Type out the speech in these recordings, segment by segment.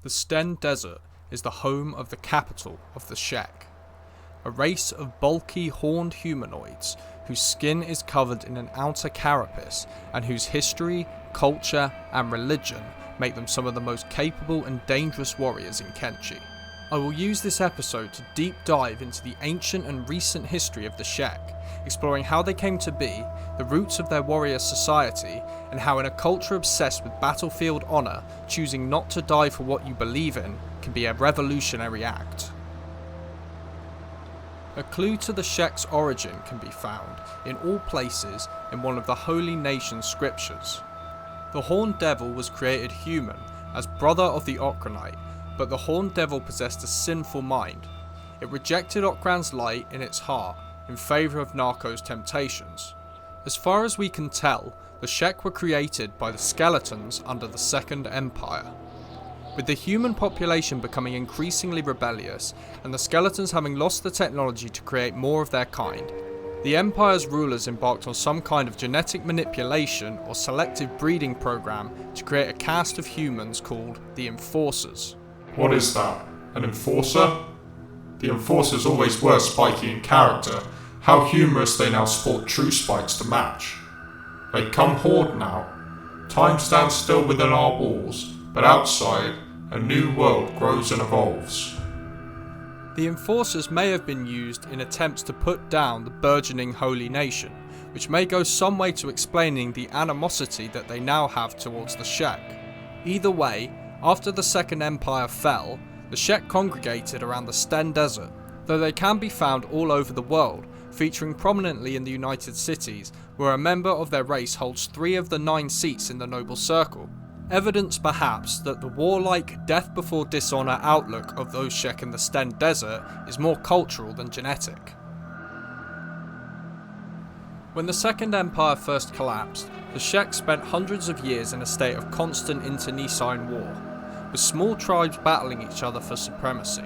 The Stenn Desert is the home of the capital of the Shek, a race of bulky horned humanoids whose skin is covered in an outer carapace and whose history, culture and religion make them some of the most capable and dangerous warriors in Kenshi. I will use this episode to deep dive into the ancient and recent history of the Shek, exploring how they came to be, the roots of their warrior society, and how in a culture obsessed with battlefield honour, choosing not to die for what you believe in can be a revolutionary act. A clue to the Shek's origin can be found, in all places, in one of the Holy Nation's scriptures. The Horned Devil was created human, as brother of the Okranite, but the Horned Devil possessed a sinful mind. It rejected Okran's light in its heart, in favour of Narko's temptations. As far as we can tell, the Shek were created by the skeletons under the Second Empire. With the human population becoming increasingly rebellious, and the skeletons having lost the technology to create more of their kind, the Empire's rulers embarked on some kind of genetic manipulation or selective breeding program to create a caste of humans called the Enforcers. What is that? An enforcer? The enforcers always were spiky in character. How humorous they now sport true spikes to match. They come horde now. Time stands still within our walls, but outside, a new world grows and evolves. The Enforcers may have been used in attempts to put down the burgeoning Holy Nation, which may go some way to explaining the animosity that they now have towards the Shek. Either way, after the Second Empire fell, the Shek congregated around the Stenn Desert, though they can be found all over the world, featuring prominently in the United Cities, where a member of their race holds 3 of the 9 seats in the Noble Circle. Evidence perhaps that the warlike, death before dishonour outlook of those Shek in the Stenn Desert is more cultural than genetic. When the Second Empire first collapsed, the Shek spent hundreds of years in a state of constant internecine war, with small tribes battling each other for supremacy.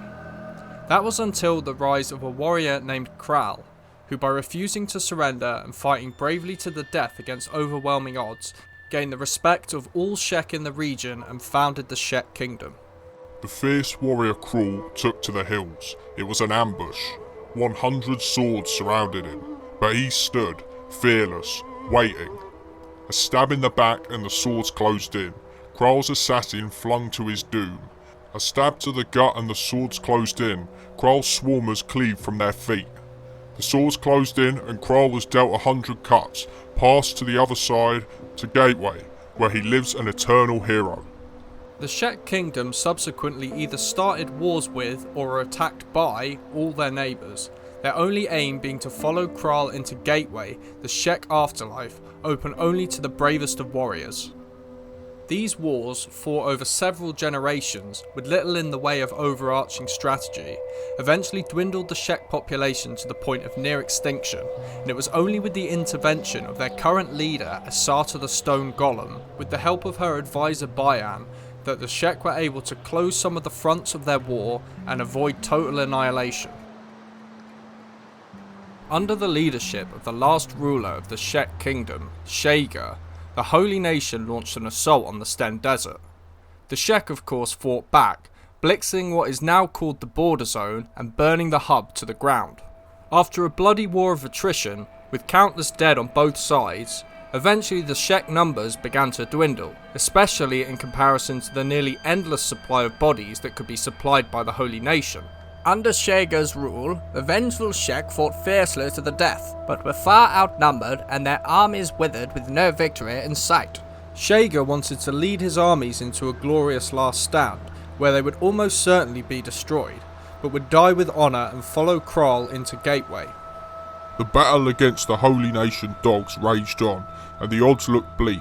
That was until the rise of a warrior named Kral, who by refusing to surrender and fighting bravely to the death against overwhelming odds, gained the respect of all Shek in the region and founded the Shek Kingdom. The fierce warrior Kral took to the hills. It was an ambush. 100 swords surrounded him, but he stood, fearless, waiting. A stab in the back and the swords closed in. Kral's assassin flung to his doom. A stab to the gut and the swords closed in. Kral's swarmers cleaved from their feet. The swords closed in and Kral was dealt 100 cuts, passed to the other side to Gateway, where he lives an eternal hero. The Shek Kingdom subsequently either started wars with or were attacked by all their neighbours, their only aim being to follow Kral into Gateway, the Shek afterlife, open only to the bravest of warriors. These wars, fought over several generations, with little in the way of overarching strategy, eventually dwindled the Shek population to the point of near extinction, and it was only with the intervention of their current leader, Asata the Stone Golem, with the help of her advisor Bayan, that the Shek were able to close some of the fronts of their war and avoid total annihilation. Under the leadership of the last ruler of the Shek Kingdom, Shega, the Holy Nation launched an assault on the Stenn Desert. The Shek of course fought back, blitzing what is now called the border zone and burning the hub to the ground. After a bloody war of attrition, with countless dead on both sides, eventually the Shek numbers began to dwindle, especially in comparison to the nearly endless supply of bodies that could be supplied by the Holy Nation. Under Shega's rule, the vengeful Shek fought fiercely to the death, but were far outnumbered and their armies withered with no victory in sight. Shega wanted to lead his armies into a glorious last stand, where they would almost certainly be destroyed, but would die with honour and follow Kral into Gateway. The battle against the Holy Nation dogs raged on, and the odds looked bleak.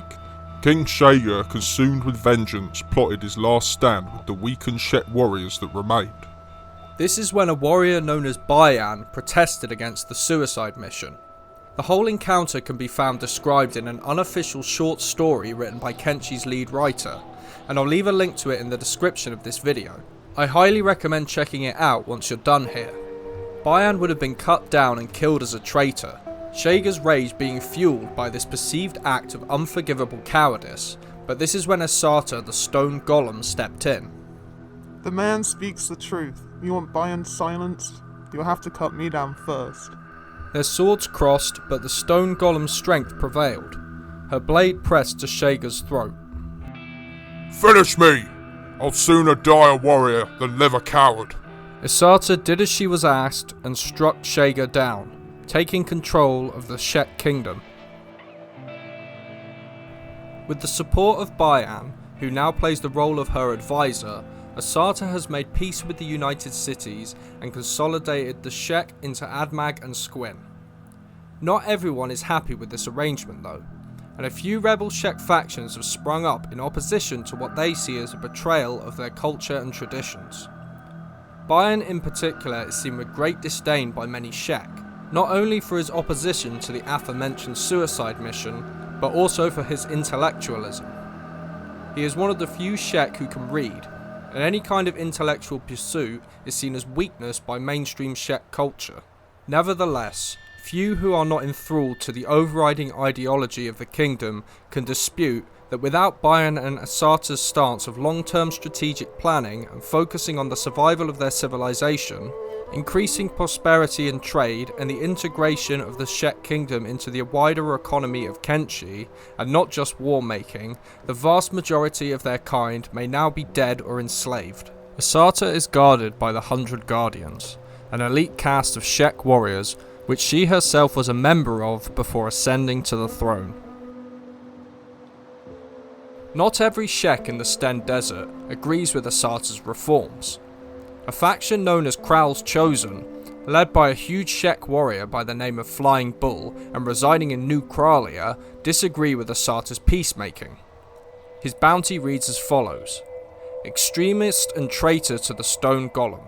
King Shega, consumed with vengeance, plotted his last stand with the weakened Shek warriors that remained. This is when a warrior known as Bayan protested against the suicide mission. The whole encounter can be found described in an unofficial short story written by Kenshi's lead writer, and I'll leave a link to it in the description of this video. I highly recommend checking it out once you're done here. Bayan would have been cut down and killed as a traitor, Shega's rage being fueled by this perceived act of unforgivable cowardice, but this is when Asata the Stone Golem stepped in. The man speaks the truth. You want Bayan silenced? You'll have to cut me down first. Their swords crossed, but the stone golem's strength prevailed. Her blade pressed to Shager's throat. Finish me! I'll sooner die a warrior than live a coward. Isata did as she was asked and struck Shager down, taking control of the Shek Kingdom. With the support of Bayan, who now plays the role of her advisor, Isata has made peace with the United Cities and consolidated the Shek into Admag and Squin. Not everyone is happy with this arrangement though, and a few rebel Shek factions have sprung up in opposition to what they see as a betrayal of their culture and traditions. Bayan in particular is seen with great disdain by many Shek, not only for his opposition to the aforementioned suicide mission, but also for his intellectualism. He is one of the few Shek who can read, and any kind of intellectual pursuit is seen as weakness by mainstream Shek culture. Nevertheless, few who are not enthralled to the overriding ideology of the kingdom can dispute that without Bayan and Asata's stance of long-term strategic planning and focusing on the survival of their civilization, increasing prosperity and trade, and the integration of the Shek Kingdom into the wider economy of Kenshi, and not just war-making, the vast majority of their kind may now be dead or enslaved. Asata is guarded by the 100 Guardians, an elite caste of Shek warriors which she herself was a member of before ascending to the throne. Not every Shek in the Stenn Desert agrees with Asata's reforms. A faction known as Kral's Chosen, led by a huge Shek warrior by the name of Flying Bull and residing in New Kralia, disagree with Asata's peacemaking. His bounty reads as follows: extremist and traitor to the Stone Golem,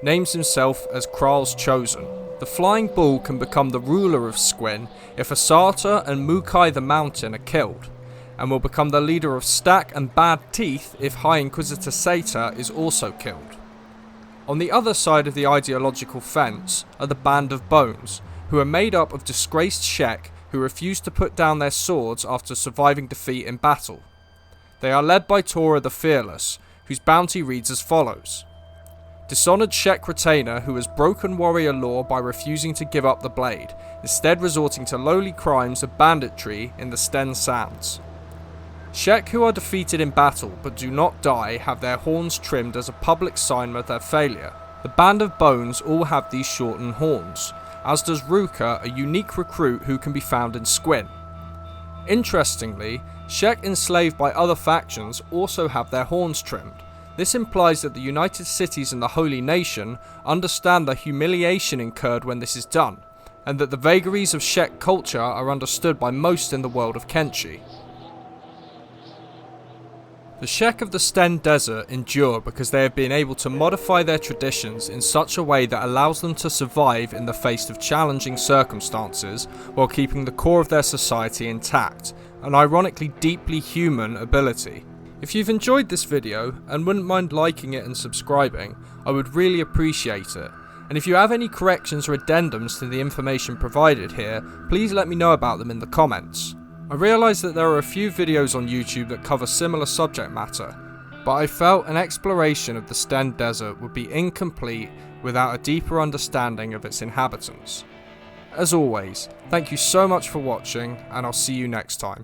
names himself as Kral's Chosen. The Flying Bull can become the ruler of Squin if Asata and Mukai the Mountain are killed, and will become the leader of Stack and Bad Teeth if High Inquisitor Seta is also killed. On the other side of the ideological fence are the Band of Bones, who are made up of disgraced Shek who refuse to put down their swords after surviving defeat in battle. They are led by Tora the Fearless, whose bounty reads as follows: dishonored Shek retainer who has broken warrior law by refusing to give up the blade, instead resorting to lowly crimes of banditry in the Stenn Sands. Shek who are defeated in battle but do not die have their horns trimmed as a public sign of their failure. The Band of Bones all have these shortened horns, as does Ruka, a unique recruit who can be found in Squin. Interestingly, Shek enslaved by other factions also have their horns trimmed. This implies that the United Cities and the Holy Nation understand the humiliation incurred when this is done, and that the vagaries of Shek culture are understood by most in the world of Kenshi. The Shek of the Stenn Desert endure because they have been able to modify their traditions in such a way that allows them to survive in the face of challenging circumstances while keeping the core of their society intact, an ironically deeply human ability. If you've enjoyed this video and wouldn't mind liking it and subscribing, I would really appreciate it. And if you have any corrections or addendums to the information provided here, please let me know about them in the comments. I realise that there are a few videos on YouTube that cover similar subject matter, but I felt an exploration of the Stenn Desert would be incomplete without a deeper understanding of its inhabitants. As always, thank you so much for watching, and I'll see you next time.